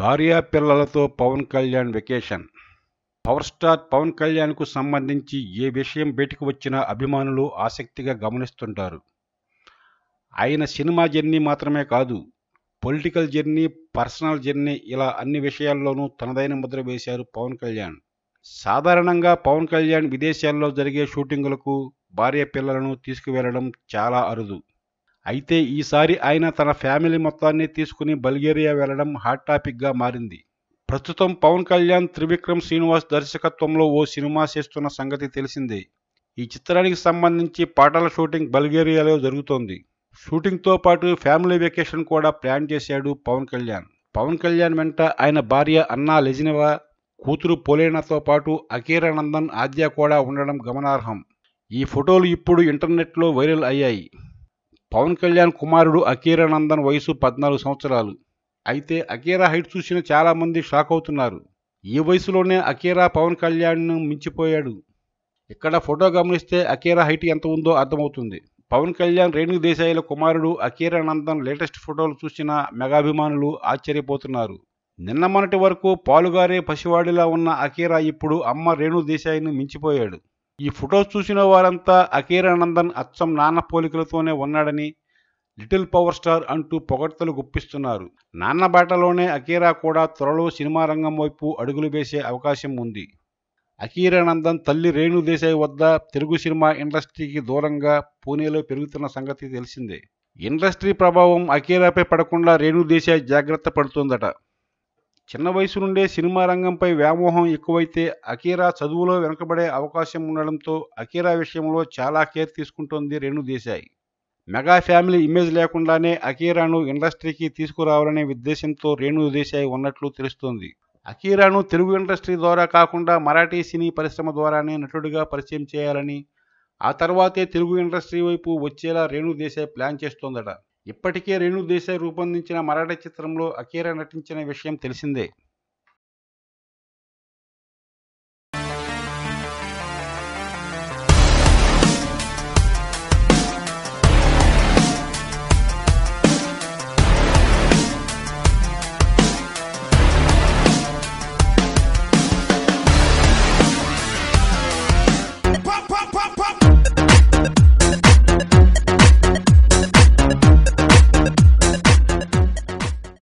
భార్యా పిల్లలతో Pawan Kalyan vacation. Power star Pawan కళ్యాణ్కు సంబంధించి ఏ విషయం బయటకు వచ్చినా అభిమానులు ఆసక్తిగా గమనిస్తుంటారు. ఆయన సినిమా జర్నీ మాత్రమే కాదు, పొలిటికల్ జర్నీ, పర్సనల్ జర్నీ, ఇలా అన్ని విషయాల్లోనూ తనదైన ముద్ర వేశారు పవన్ కళ్యాణ్. సాధారణంగా పవన్ కళ్యాణ్ విదేశాల్లో జరిగే షూటింగులకు భార్య పిల్లలను తీసుకువెళ్లడం చాలా అరుదు. అయితే ఈసారి ఆయన తన ఫ్యామిలీ మొత్తాన్ని తీసుకుని బల్గేరియా వెళ్లడం హాట్ టాపిక్గా మారింది. ప్రస్తుతం పవన్ కళ్యాణ్ త్రివిక్రమ్ శ్రీనివాస్ దర్శకత్వంలో ఓ సినిమా చేస్తున్న సంగతి తెలిసిందే. ఈ చిత్రానికి సంబంధించి పాటల షూటింగ్ బల్గేరియాలో జరుగుతోంది. షూటింగ్తో పాటు ఫ్యామిలీ వెకేషన్ కూడా ప్లాన్ చేశాడు పవన్ కళ్యాణ్. పవన్ కళ్యాణ్ వెంట ఆయన భార్య అన్నా లెజినెవా, కూతురు పోలేనాతో పాటు అకీరా నందన్, ఆద్య కూడా ఉండడం గమనార్హం. ఈ ఫోటోలు ఇప్పుడు ఇంటర్నెట్లో వైరల్ అయ్యాయి. పవన్ కళ్యాణ్ కుమారుడు అకీరా నందన్ వయసు 14 సంవత్సరాలు. అయితే అకీరా హైట్ చూసిన చాలామంది షాక్ అవుతున్నారు. ఈ వయసులోనే అకీరా పవన్ కళ్యాణ్ను మించిపోయాడు. ఇక్కడ ఫోటో గమనిస్తే అకీరా హైట్ ఎంత ఉందో అర్థమవుతుంది. పవన్ కళ్యాణ్, రేణు దేశాయ్ల కుమారుడు అకీరా నందన్ లేటెస్ట్ ఫోటోలు చూసిన మెగాభిమానులు ఆశ్చర్యపోతున్నారు. నిన్న మొన్నటి వరకు పాలుగారే పసివాడిలా ఉన్న అకీరా ఇప్పుడు అమ్మ రేణు దేశాయ్ను మించిపోయాడు. ఈ ఫొటోస్ చూసిన వారంతా అకీరా నందన్ అచ్చం నాన్న పోలికలతోనే ఉన్నాడని, లిటిల్ పవర్ స్టార్ అంటూ పొగడ్తలు గుప్పిస్తున్నారు. నాన్న బాటలోనే అకీరా కూడా త్వరలో సినిమా రంగం వైపు అడుగులు వేసే అవకాశం ఉంది. అకీరా నందన్ తల్లి రేణు దేశాయ్ వద్ద తెలుగు సినిమా ఇండస్ట్రీకి దూరంగా పూణేలో పెరుగుతున్న సంగతి తెలిసిందే. ఇండస్ట్రీ ప్రభావం అకీరాపై పడకుండా రేణు దేశాయ్ జాగ్రత్త పడుతోందట. చిన్న వయసు నుండే సినిమా రంగంపై వ్యామోహం ఎక్కువైతే అకీరా చదువులో వెనుకబడే అవకాశం ఉండడంతో అకీరా విషయంలో చాలా కేర్ తీసుకుంటోంది Renu Desai. Mega family image లేకుండానే అకీరాను ఇండస్ట్రీకి తీసుకురావాలనే ఉద్దేశంతో రేణు దేశాయ్ ఉన్నట్లు తెలుస్తోంది. అకీరాను తెలుగు ఇండస్ట్రీ ద్వారా కాకుండా మరాఠీ సినీ పరిశ్రమ ద్వారానే నటుడిగా పరిచయం చేయాలని, ఆ తర్వాతే తెలుగు ఇండస్ట్రీ వైపు వచ్చేలా రేణు దేశాయ్ ప్లాన్ చేస్తోందట. ఇప్పటికే రేణు దేశాయ్ రూపొందించిన మరాఠీ చిత్రంలో అకీరా నటించిన విషయం తెలిసిందే.